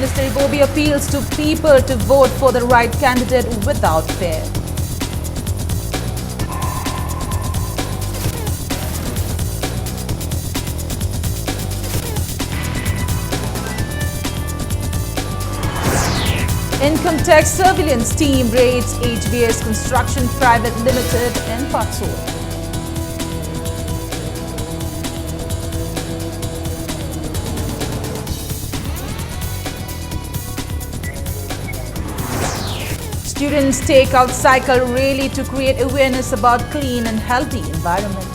Minister Ibobi appeals to people to vote for the right candidate without fear. Income tax surveillance team raids HBS Construction Private Limited in Patso. Students take out cycle rally to create awareness about clean and healthy environment.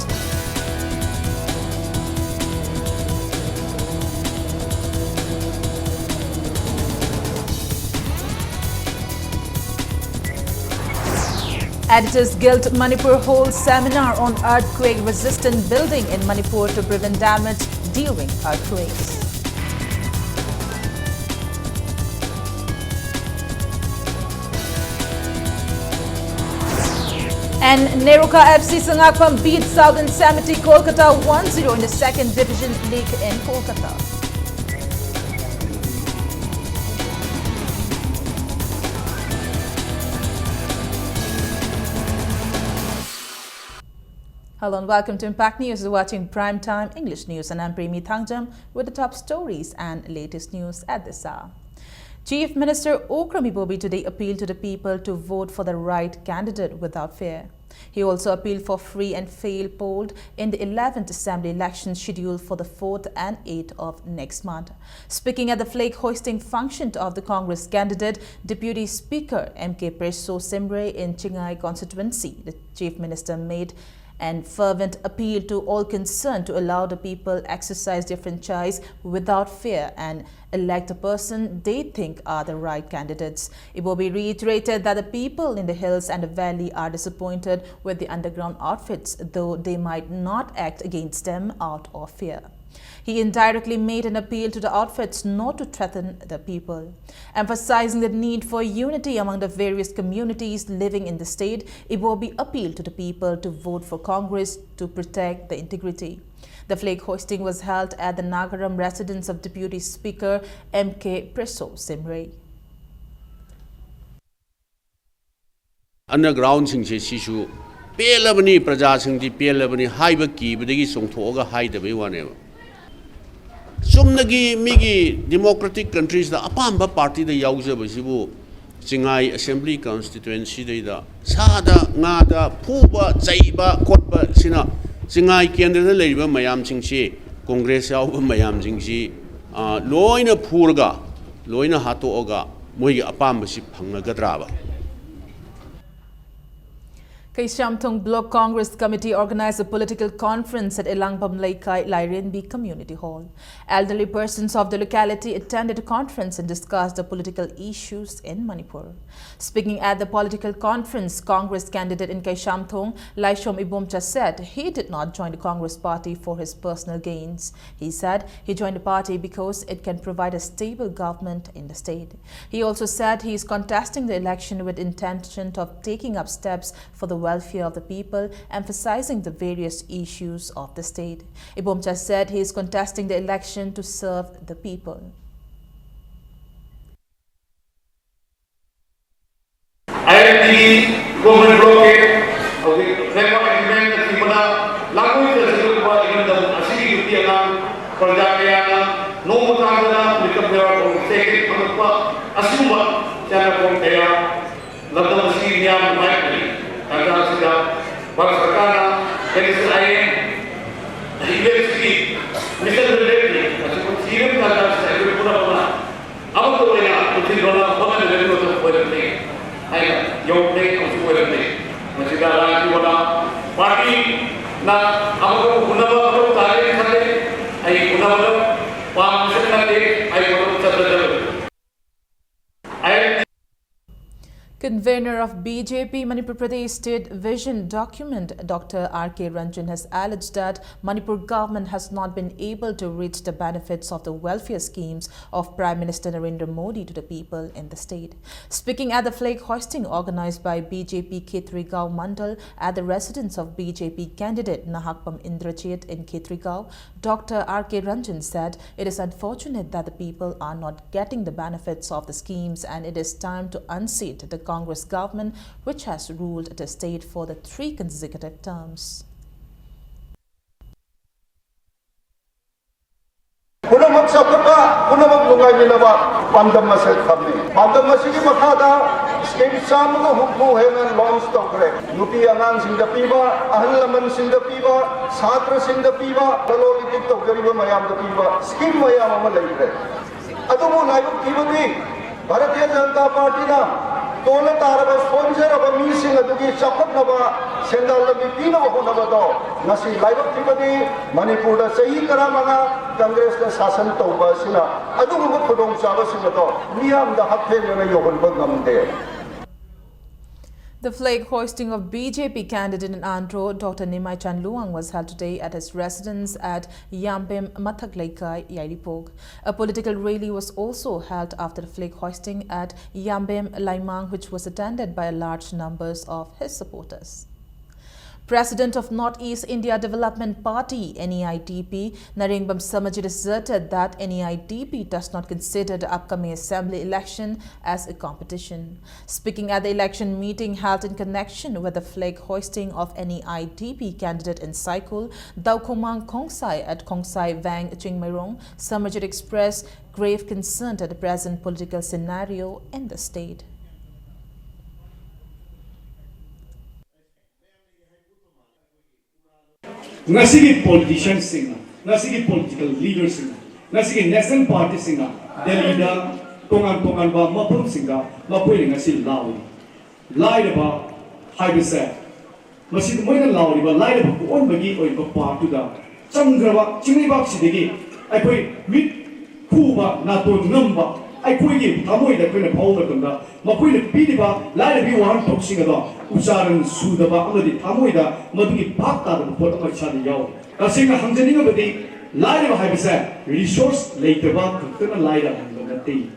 Editors Guild Manipur holds seminar on earthquake-resistant building in Manipur to prevent damage during earthquakes. And Neroka FC Sangakpam beat Southern Samiti Kolkata 1-0 in the second division league in Kolkata. Hello and welcome to Impact News. You're watching Primetime English News and I'm Premi Thangjam with the top stories and latest news at this hour. Chief Minister Okram Ibobi today appealed to the people to vote for the right candidate without fear. He also appealed for free and fair poll in the 11th Assembly election scheduled for the 4th and 8th of next month. Speaking at the flag hoisting function of the Congress candidate, Deputy Speaker M.K. Presso Simre in Chingai constituency, the Chief Minister made and fervent appeal to all concerned to allow the people exercise their franchise without fear and elect a person they think are the right candidates. Ibobi reiterated that the people in the hills and the valley are disappointed with the underground outfits, though they might not act against them out of fear. He indirectly made an appeal to the outfits not to threaten the people. Emphasizing the need for unity among the various communities living in the state, Ibobi appealed to the people to vote for Congress to protect the integrity. The flag hoisting was held at the Nagaram residence of Deputy Speaker M.K. Presso Simre. Underground singse sisu pelabani praja singdi pelabani haiba ki bidagi songthoga haidabei wane sumnagi migi democratic countries da apamba party da yaujaba sibu Chingai Assembly constituency da sada nga da phuba chaiba khotba sina Chingai kendra da leiba mayam singsi congress yauba mayam singsi loina phurga loina hatoga moi apamba si phangnagadra ba. Kaishamthong Block Congress Committee organized a political conference at Elangpam Laikai Lairenbi Community Hall. Elderly persons of the locality attended the conference and discussed the political issues in Manipur. Speaking at the political conference, Congress candidate in Kaishamthong, Laishom Ibomcha said he did not join the Congress party for his personal gains. He said he joined the party because it can provide a stable government in the state. He also said he is contesting the election with intention of taking up steps for the welfare of the people, emphasizing the various issues of the state. Ibomcha said he is contesting the election to serve the people. Convener of BJP Manipur Pradesh State Vision document, Dr. R.K. Ranjan has alleged that Manipur government has not been able to reach the benefits of the welfare schemes of Prime Minister Narendra Modi to the people in the state. Speaking at the flag hoisting organized by BJP Khetrigao Mandal at the residence of BJP candidate Nahakpam Indrajit in Khetrigao, Dr. R.K. Ranjan said it is unfortunate that the people are not getting the benefits of the schemes and it is time to unseat the Congress government which has ruled the state for the 3 consecutive terms. पुनमक सफका पुनमक लुंगाई मिलवा पांडम मसे खबने पांडम मसे की मखादा scheme सामग हुकू हेन launch तौकरे नुपी अंगांग Singh पीबा अहल लमन सिंह पीबा छात्र सिंह पीबा ललोलिटिक तौकरीबा मयाम पीबा स्कीम मयाम अमा लैरे अदुबु लाइव पीबदी भारतीय जनता पार्टी ना तोला तारबा स्पॉन्सर अब मीसिंग अदुगी चखतनबा सेंडल लबी पीनबा होनबदो नसी लाइव पीबदी मणिपुर दा सही करामना कांग्रेस का शासन तौबा सिना अदुगुब खुदोंग चाबा सिंगदो मियाम दा हथेंगना योगनबा गमदे. The flag hoisting of BJP candidate in Andhra, Dr. Nimai Chanluang, was held today at his residence at Yambem Mathaklaikai, Yairipog. A political rally was also held after the flag hoisting at Yambem Laimang, which was attended by large numbers of his supporters. President of Northeast India Development Party, NEIDP, Narengbam Samajit asserted that NEIDP does not consider the upcoming assembly election as a competition. Speaking at the election meeting held in connection with the flag hoisting of NEIDP candidate in Saikul, Daukomang Kongsai at Kongsai Vang Chingmairong, Samajit expressed grave concern at the present political scenario in the state. Nasigi politicians singa, nasigi political leaders singa, nasigi national party singa, Delhi da tongan ba mapum singa, mapui ngasi lawi. Lai ba haibise, masih moina lawi ba lai ba on bagi oi ba party da. Changraba chingni ba sidigi, aikoi mit kuba na to namba, aikoi gi thamoi da koi na phau da mapui na pidi ba lai bi wan tok singa da. Usaran sudaba amadi thamoida madugi bhakta da pot amai chadi yaw kasinga hamjaninga badi laira haibisa resource leitaba khaktana laira hangati.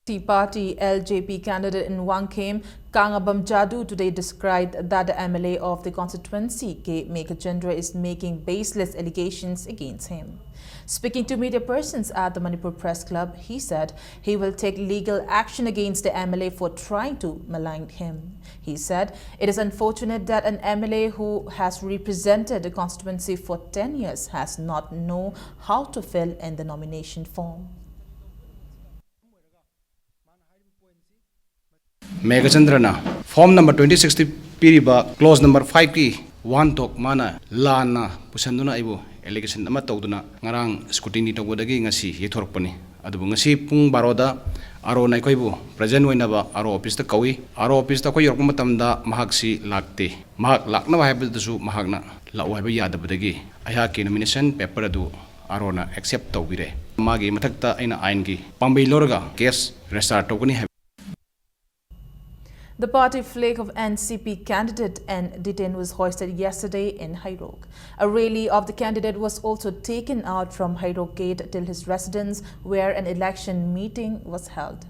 Tea Party LJP candidate in Wangkhem, Kangabam Jadu, today described that the MLA of the constituency, K. Mekachandra, is making baseless allegations against him. Speaking to media persons at the Manipur Press Club, he said he will take legal action against the MLA for trying to malign him. He said it is unfortunate that an MLA who has represented the constituency for 10 years has not known how to fill in the nomination form. Megachandrana form number 2060 piriba clause number 5 ki 1 tok mana lana pusanduna ibu allegation ama tawduna ngarang scrutiny tawdagi ngasi yethorpani adubu ngasi pung baroda aro naikoibu present oinaba aro office ta kawi aro office ta ko yorkum matamda mahaksi lakte mahak lakna haibadasu mahakna law haiba yadabadagi aya ki nomination paper adu aro na accept tawbire magi mathakta aina ain gi pambai lorga case restart tawkani. The party flag of NCP candidate and detained was hoisted yesterday in Hairok. A rally of the candidate was also taken out from Hairok Gate till his residence, where an election meeting was held.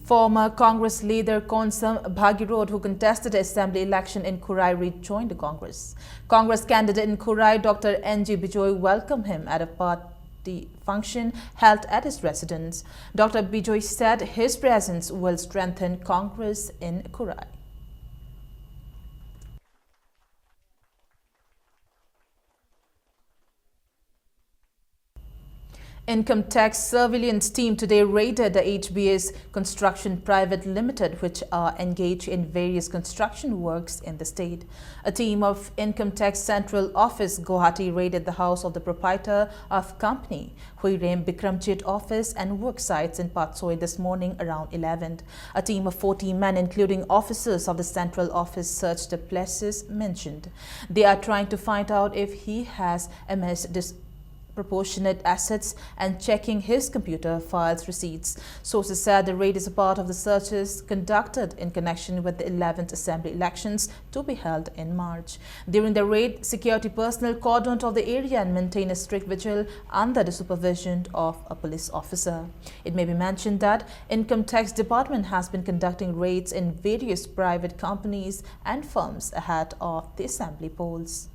Former Congress leader Konsam Bhagirod, who contested the assembly election in Kurai, rejoined the Congress. Congress candidate in Kurai, Dr. N.G. Bijoy, welcomed him at a party function held at his residence. Dr. Bijoy said his presence will strengthen Congress in Kurai. Income tax surveillance team today raided the HBS Construction Private Limited, which are engaged in various construction works in the state. A team of Income Tax Central Office Guwahati raided the house of the proprietor of company, Huirem Bikramjit office and work sites in Patsoi this morning around 11. A team of 40 men, including officers of the central office, searched the places mentioned. They are trying to find out if he has MS proportionate assets and checking his computer files receipts. Sources said the raid is a part of the searches conducted in connection with the 11th Assembly elections to be held in March. During the raid, security personnel cordoned off the area and maintained a strict vigil under the supervision of a police officer. It may be mentioned that Income Tax Department has been conducting raids in various private companies and firms ahead of the Assembly polls.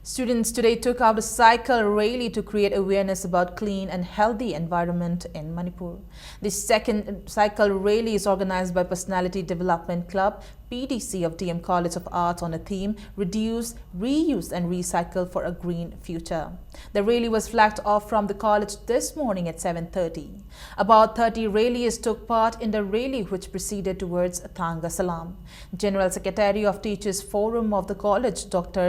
Students today took out a cycle rally to create awareness about clean and healthy environment in Manipur. The second cycle rally is organized by Personality Development Club, PDC of DM College of Arts on a theme, Reduce, Reuse and Recycle for a Green Future. The rally was flagged off from the college this morning at 7:30. About 30 rallies took part in the rally which proceeded towards Thanga Salam. General Secretary of Teachers Forum of the college, Dr.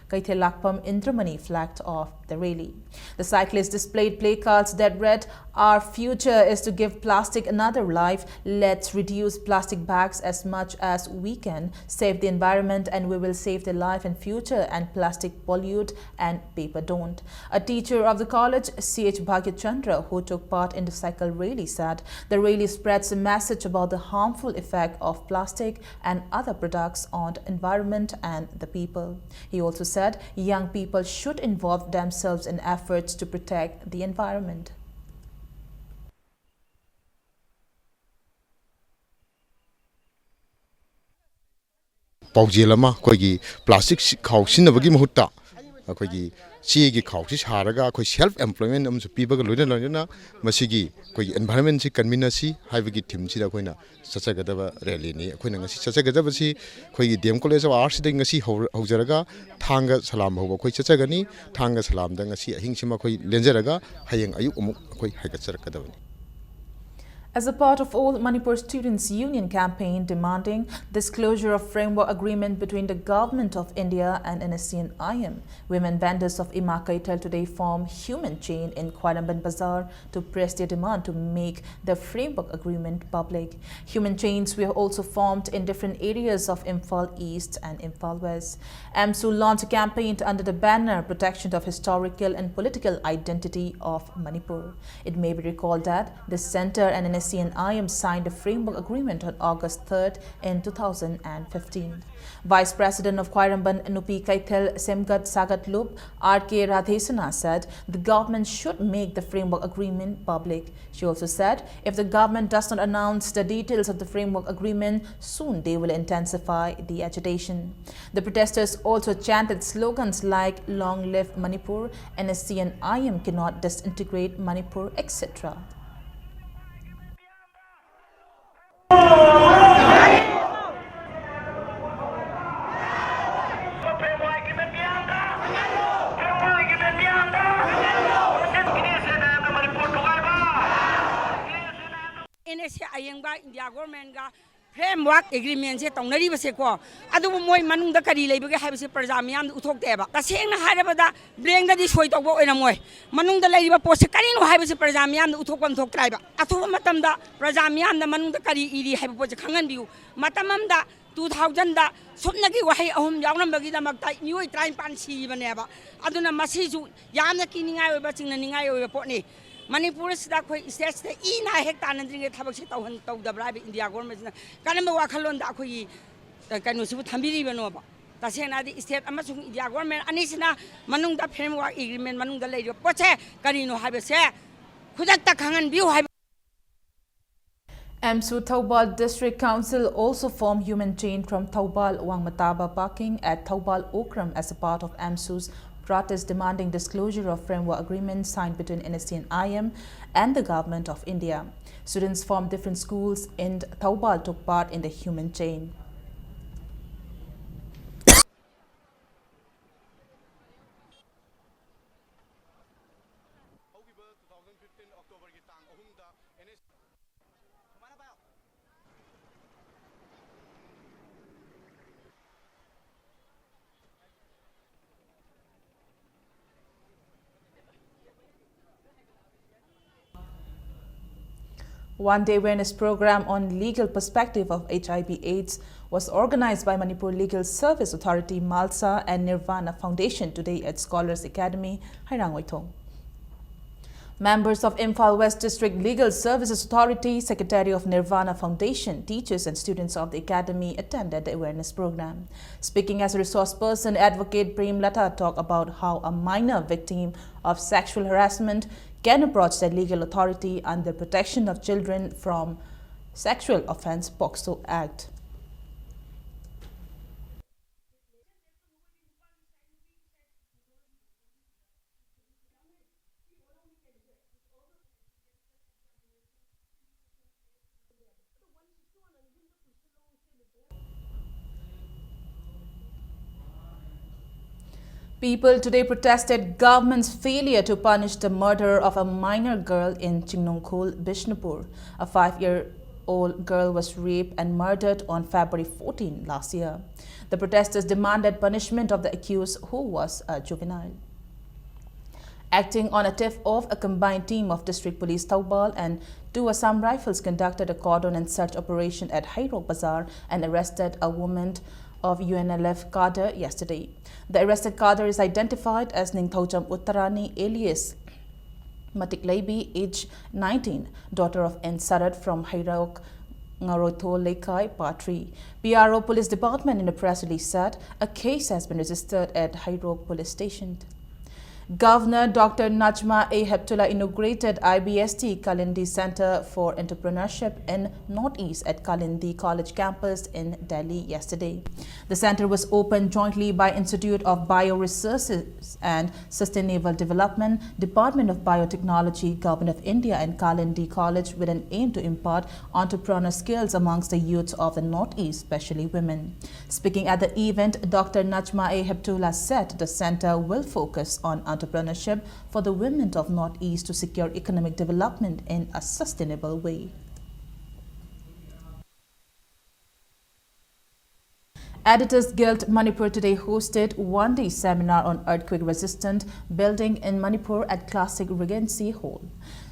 Kaithelakpam Indramani, flagged off the rally. The cyclists displayed placards that read, "Our future is to give plastic another life. Let's reduce plastic bags as much as we can. Save the environment and we will save the life and future, and plastic pollute and paper don't." A teacher of the college, C.H. Bhagyachandra, who took part in the cycle rally, said the rally spreads a message about the harmful effect of plastic and other products on the environment and the people. He also said young people should involve themselves in efforts to protect the environment. पाउजेल अमा कोई plastic खाउसिन बगी मुहुत्ता कोई चेगी खाउसी सारगा कोई self employment अमसु पीबगा लोइना लोइना मसिगी कोई environment सि कन्वीनसी हाइबगी team सिदा Koyna सचगदबा rally नि Koyna ngasi सचगदबसी कोई DM college of arts they ngasi हौजरगा थांगा सलाम होबो कोई सचगनी थांगा सलाम द ngasi अहिंसिमा कोई लेंजरगा हयेंग अयुक अमुक कोई हाइगचरकदबनी. As a part of All Manipur Students' Union campaign demanding disclosure of framework agreement between the Government of India and NSC and IM, women vendors of Imakaital today formed human chain in Kwadamban Bazaar to press their demand to make the framework agreement public. Human chains were also formed in different areas of Imphal East and Imphal West. AMSU launched a campaign under the banner Protection of Historical and Political Identity of Manipur. It may be recalled that the Centre and NSC and IM signed a framework agreement on August 3rd in 2015. Vice President of Khairamban Nupi Kaithel Semgat Sagat Loop, R.K. Radhesana, said the government should make the framework agreement public. She also said if the government does not announce the details of the framework agreement, soon they will intensify the agitation. The protesters also chanted slogans like "Long live Manipur," NSC and IM cannot disintegrate Manipur, etc. India government ga framework agreement se tongnari base ko adu moi manung da kari leibage haibase praja miyam uthokte ba tasengna harabada bleng da di soi tawbo oina moi manung da leiba post karino haibase praja miyam uthokon thok traiba athuba matam da praja miyam da manung da kari iri haiba post khangan biu matamam da 2000 da sumnagi wahai ahum yawnam bagi da makta nioi train pan si bane ba aduna masi ju yamna kiningai oba chingna ningai oba potni Manipur is that states the ina hectan and drink a tabak to the bribe India government. Kanamba Wakalon Dakui, the Kanusu Tambiri Vanova. Tasena the state Amazon India government, Anisina, Manung the framework agreement, Manung the lady of Poche, Karino Habese, Kudata Kangan view. AMSU Taubal District Council also formed human chain from Taubal Wangmataba parking at Taubal Okram as a part of AMSU's protest demanding disclosure of framework agreements signed between NSC and IM and the Government of India. Students from different schools in Taubal took part in the human chain. One-day awareness program on legal perspective of HIV/AIDS was organized by Manipur Legal Service Authority, Malsa and Nirvana Foundation today at Scholars Academy, Hairangwaithong. Members of Imphal West District Legal Services Authority, Secretary of Nirvana Foundation, teachers and students of the academy attended the awareness program. Speaking as a resource person, Advocate Prem Lata talked about how a minor victim of sexual harassment can approach the legal authority under protection of children from Sexual Offence POCSO Act. People today protested government's failure to punish the murder of a minor girl in Chingnongkhul, Bishnupur. A 5-year-old girl was raped and murdered on February 14 last year. The protesters demanded punishment of the accused, who was a juvenile. Acting on a tip-off, a combined team of District Police Taubal and 2 Assam Rifles conducted a cordon and search operation at Hairok Bazaar and arrested a woman of UNLF cadre yesterday. The arrested cadre is identified as Ningthaujam Uttarani alias Matiklaibi, age 19, daughter of N. Sarad from Hairok Ngarotho Lekai Patri. PRO Police Department in a press release said a case has been registered at Hairok Police Station. Governor Dr. Najma A. Heptullah inaugurated IBST Kalindi Center for Entrepreneurship in Northeast at Kalindi College campus in Delhi yesterday. The center was opened jointly by Institute of Bioresources and Sustainable Development, Department of Biotechnology, Government of India and Kalindi College with an aim to impart entrepreneur skills amongst the youths of the Northeast, especially women. Speaking at the event, Dr. Najma A. Heptullah said the center will focus on entrepreneurship for the women of Northeast to secure economic development in a sustainable way. Editors Guild Manipur today hosted one-day seminar on earthquake-resistant building in Manipur at Classic Regency Hall.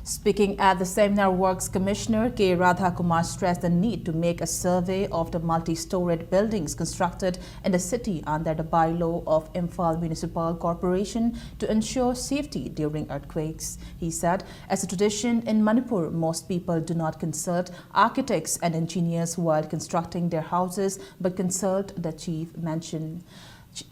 Speaking at the seminar, Works Commissioner K. Radha Kumar stressed the need to make a survey of the multi-storied buildings constructed in the city under the bylaw of Imphal Municipal Corporation to ensure safety during earthquakes. He said, as a tradition in Manipur, most people do not consult architects and engineers while constructing their houses, but consult the chief mentioned.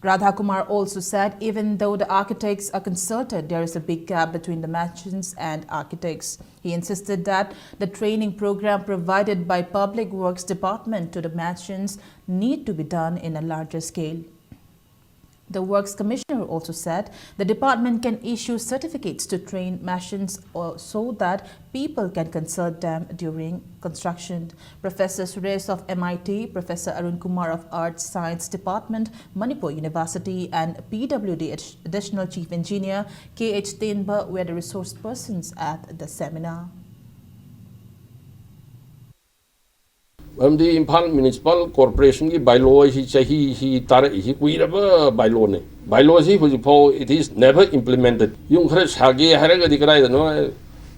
Radha Kumar also said even though the architects are consulted, there is a big gap between the mansions and architects. He insisted that the training program provided by Public Works Department to the mansions need to be done in a larger scale. The Works Commissioner also said the department can issue certificates to train machines so that people can consult them during construction. Professor Suresh of MIT, Professor Arun Kumar of Arts Science Department, Manipur University and PWD Additional Chief Engineer K.H. Tenba were the resource persons at the seminar. The Imphal Municipal Corporation ki bylaw hi chahi hi tar hi kuiraba bylaw ne bylaw si hujipho it is never implemented yung khare sage haraga dikrai no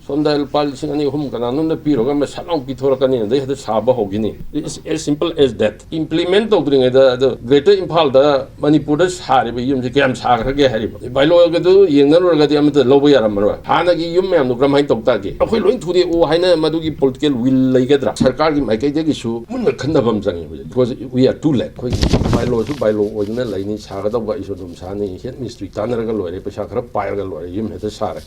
somda pal singani hum kana nun na piro ga ma salong pithora kani de hada saba hogini. It's as simple as that. Implement odring the greater Imphal da Manipur da sare be yum je kam sagra ge hari bylaw ga du yengna ro ga di am da lobo yaram ma hana gi yum mem no gram hai tok ta ge akhoi loin thudi o haina madu gi political will lai ga dra sarkar gi mai kai de gi su mun khanna bam jang because we are too late khoi bylaw su bylaw odna lai ni saga da ba isu dum sa ni het ministry tanar ga lore pesa khara pair ga lore yum heta sare.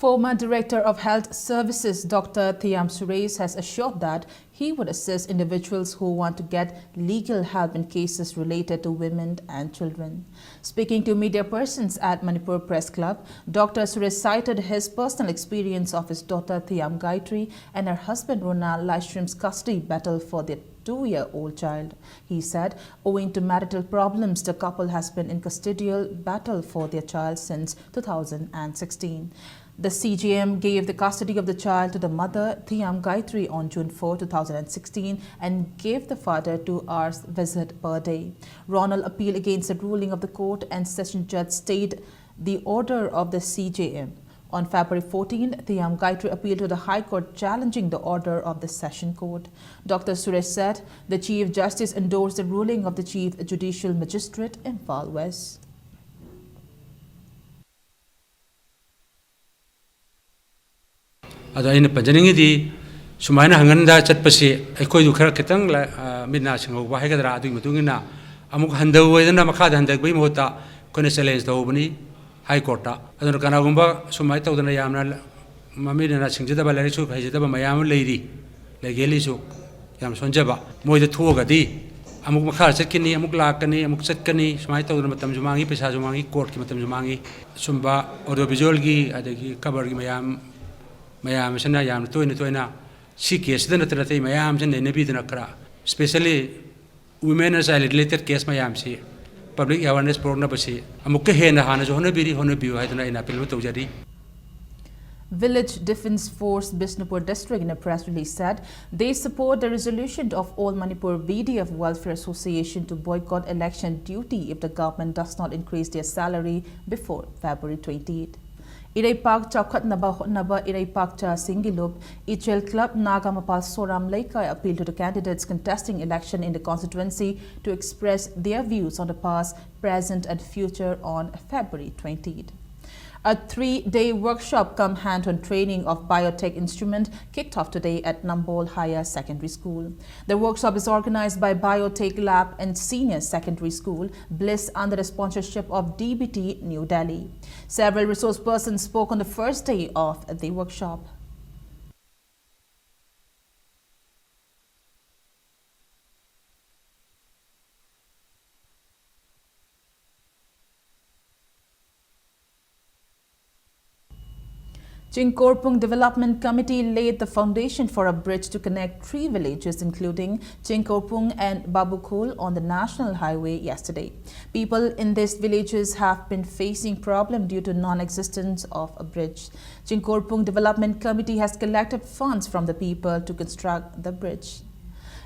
Former Director of Health Services Dr. Thiam Suresh has assured that he would assist individuals who want to get legal help in cases related to women and children. Speaking to media persons at Manipur Press Club, Dr. Suresh cited his personal experience of his daughter Thiam Gayatri and her husband Ronald Lystream's custody battle for their 2-year-old child. He said, owing to marital problems, the couple has been in custodial battle for their child since 2016. The CJM gave the custody of the child to the mother, Thiam Gayatri, on June 4, 2016 and gave the father 2 hours visit per day. Ronald appealed against the ruling of the court and Session Judge stayed the order of the CJM. On February 14, Thiam Gayatri appealed to the High Court challenging the order of the Session Court. Dr. Suresh said the Chief Justice endorsed the ruling of the Chief Judicial Magistrate in Imphal West. Ada panjaningi sumaina hanganda chatpasi aikoi du khara kitang midna singau ba haigadra adu matungina amuk handau wedana makhada handak bai mohta kone challenge dawbani high court ta aduna kana gumba sumai tawdana yamna mamina singjada ba larisu haijada ba mayam leiri legeli su yam sonjaba moida thuoga di amuk makhar chatkini amuk lakani amuk chatkani sumai tawdana matam jumangi pesa jumangi court ki matam jumangi sumba audiovisual gi adagi cover gi mayam sana yam toina si case dana trate mayam san ne bi dana kra especially women and child related case mayam si public awareness program basi amuk ke hena hana jo hona biri hona biu haidana ina pilmu tawjari. Village Defence Force Bishnupur district in a press release said they support the resolution of all Manipur VDF Welfare Association to boycott election duty if the government does not increase their salary before February 28. Iraipak Chakhat Naba Hotnaba Iraipak Cha Singilup, Ichel Club Nagamapal Soram Laikai appealed to the candidates contesting election in the constituency to express their views on the past, present and future on February 20th. A 3-day workshop come hand-on training of biotech instrument kicked off today at Nambol Higher Secondary School. The workshop is organized by Biotech Lab and Senior Secondary School, Bliss, under the sponsorship of DBT New Delhi. Several resource persons spoke on the first day of the workshop. Chinkorpung Development Committee laid the foundation for a bridge to connect 3 villages including Chinkorpung and Babukul on the national highway yesterday. People in these villages have been facing problems due to non-existence of a bridge. Chinkorpung Development Committee has collected funds from the people to construct the bridge.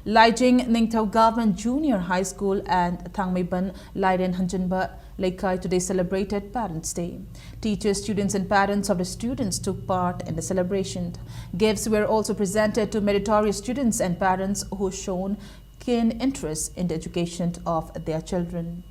Laijing Ningthau Government Junior High School and Thangmeiban Laiden Hanjanba Laikai today celebrated Parents' Day. Teachers, students and parents of the students took part in the celebration. Gifts were also presented to meritorious students and parents who shown keen interest in the education of their children.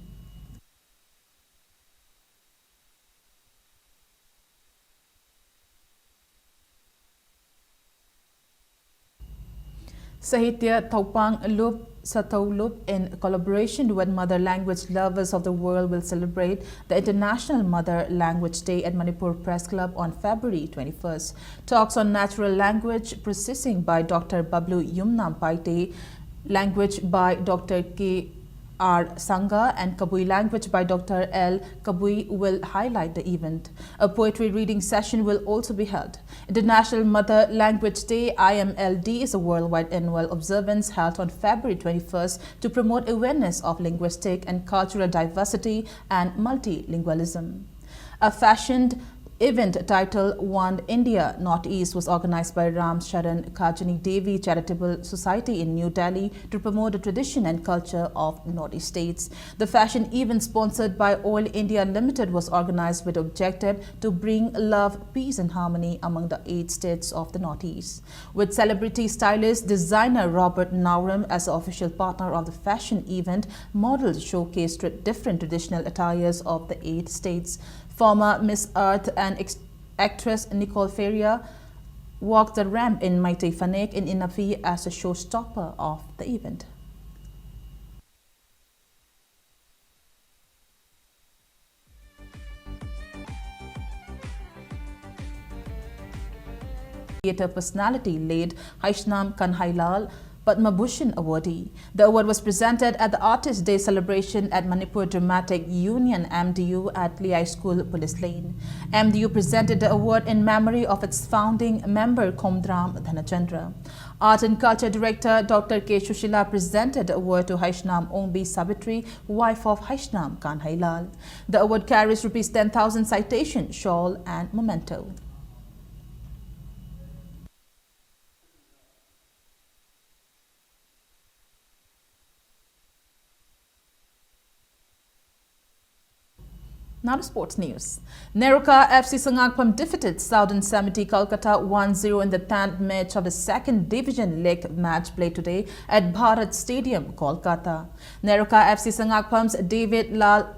Sahitya Taupang Lup Satolup, in collaboration with Mother Language Lovers of the World, will celebrate the International Mother Language Day at Manipur Press Club on February 21st. Talks on natural language processing by Dr. Bablu Yumnam Paite, language by Dr. K. R. Sangha and Kabui language by Dr. L. Kabui will highlight the event. A poetry reading session will also be held. International Mother Language Day IMLD is a worldwide annual observance held on February 21st to promote awareness of linguistic and cultural diversity and multilingualism. A fashioned event titled One India Northeast was organized by Ram Sharan Kajani Devi Charitable Society in New Delhi to promote the tradition and culture of Northeast states. The fashion event sponsored by Oil India Limited was organized with the objective to bring love, peace and harmony among the 8 states of the Northeast. With celebrity stylist designer Robert Nauram as the official partner of the fashion event, models showcased different traditional attires of the 8 states. Former Miss Earth and actress Nicole Ferrier walked the ramp in Maite Fanek in Inafi as a showstopper of the event. Theatre personality laid Haishnam Kanhailal Padma Bhushan awardee. The award was presented at the Artist Day celebration at Manipur Dramatic Union MDU at Liai School, Police Lane. MDU presented the award in memory of its founding member Komdram Dhanachandra. Art and Culture Director Dr. K. Shushila presented the award to Haishnam Ongbi Sabitri, wife of Haishnam Kanhailal. The award carries Rs 10,000 citation, shawl and memento. Now to sports news. Neroka FC Sangakpam defeated Southern Samiti Kolkata 1-0 in the 10th match of the second division league match played today at Bharat Stadium, Kolkata. Neroka FC Sangakpam's David Lal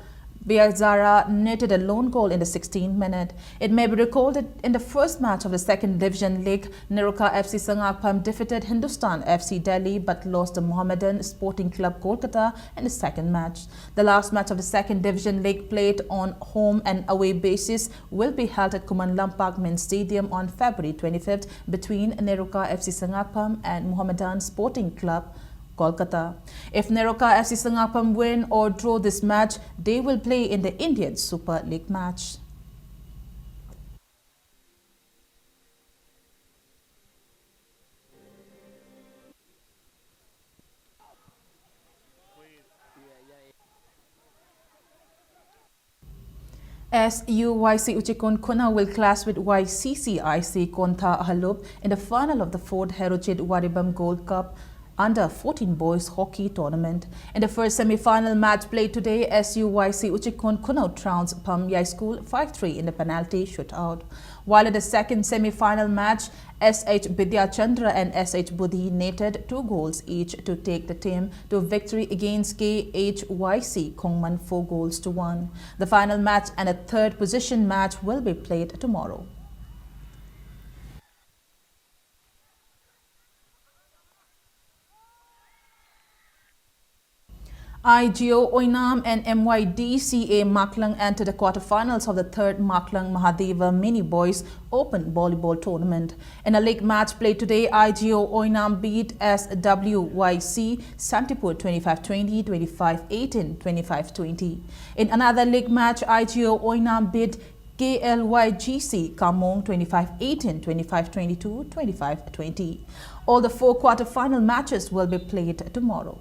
Biazara netted a lone goal in the 16th minute. It may be recalled that in the first match of the second division league, Neroka FC Sangakpam defeated Hindustan FC Delhi but lost to Mohammedan Sporting Club Kolkata in the second match. The last match of the second division league, played on home and away basis, will be held at Kuman Lampak Main Stadium on February 25th between Neroka FC Sangakpam and Mohammedan Sporting Club Kolkata. If Neroka FC Sangakpam win or draw this match, they will play in the Indian Super League match. SUYC Uchikon Kuna will clash with YCCIC Konta Halup in the final of the 4th Herochid Waribam Gold Cup Under 14 Boys Hockey Tournament. In the first semi-final match played today, SUYC Uchikon Kunau trounced Pam Yai School 5-3 in the penalty shootout. While in the second semi-final match, SH Bidya Chandra and SH Buddhi netted 2 goals each to take the team to victory against KHYC Kongman 4-1. The final match and a third position match will be played tomorrow. IGO Oinam and MYDCA Maklang entered the quarterfinals of the 3rd Maklang Mahadeva Mini Boys Open Volleyball Tournament. In a league match played today, IGO Oinam beat SWYC Santipur 25-20, 25-18, 25-20. In another league match, IGO Oinam beat KLYGC Kamong 25-18, 25-22, 25-20. All the 4 quarterfinal matches will be played tomorrow.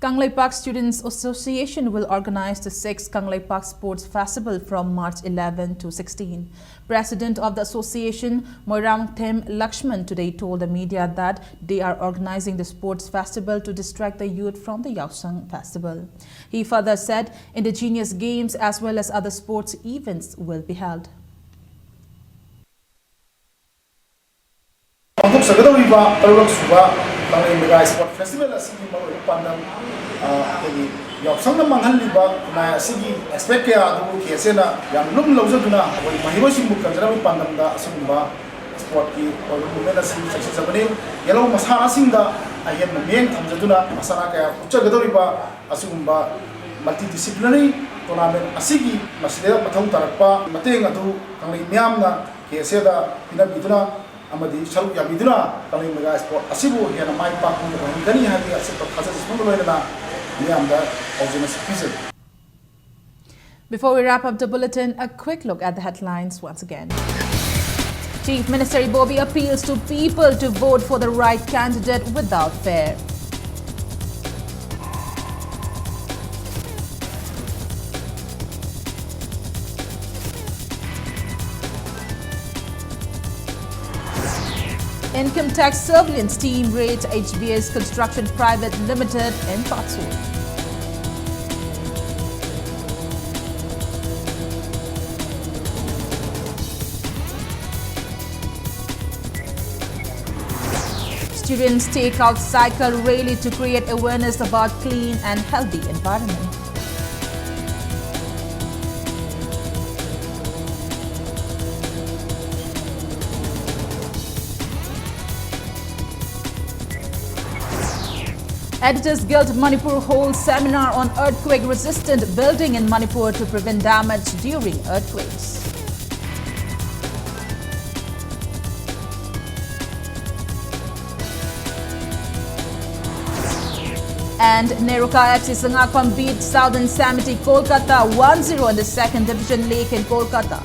Kanglei Park Students Association will organize the 6th Kanglei Park Sports Festival from March 11 to 16. President of the association, Moirang Them Lakshman, today told the media that they are organizing the sports festival to distract the youth from the Yaosang festival. He further said indigenous games as well as other sports events will be held. Sport Festival asigi maru pandam agi yaksang na manghaliba na asigi aspect kaya adu kesena yang lum laujaduna oi mahiba simbu kanjara pandam da asumba sport ki or movement asigi success abane yelo masana singa ayen na meng thamjaduna masana kaya uchagadoriba asumba multidisciplinary tournament asigi masida pathau tarakpa mateng adu kanglei myamna keseda pinabiduna amadi sharu yabiduna kanglei mega sport asibu hena mai pak mu gani hadi asipta khazas mungloina niamda organized season. Before we wrap up the bulletin, a quick look at the headlines once again. Chief Minister Ibobi appeals to people to vote for the right candidate without fear. Income tax surveillance team raids HBS Construction Private Limited in Patsu. Students take out cycle rally to create awareness about clean and healthy environment. Editors Guild Manipur holds seminar on earthquake-resistant building in Manipur to prevent damage during earthquakes. And Neroka FC Sangakpam beat Southern Samiti Kolkata 1-0 in the second division league in Kolkata.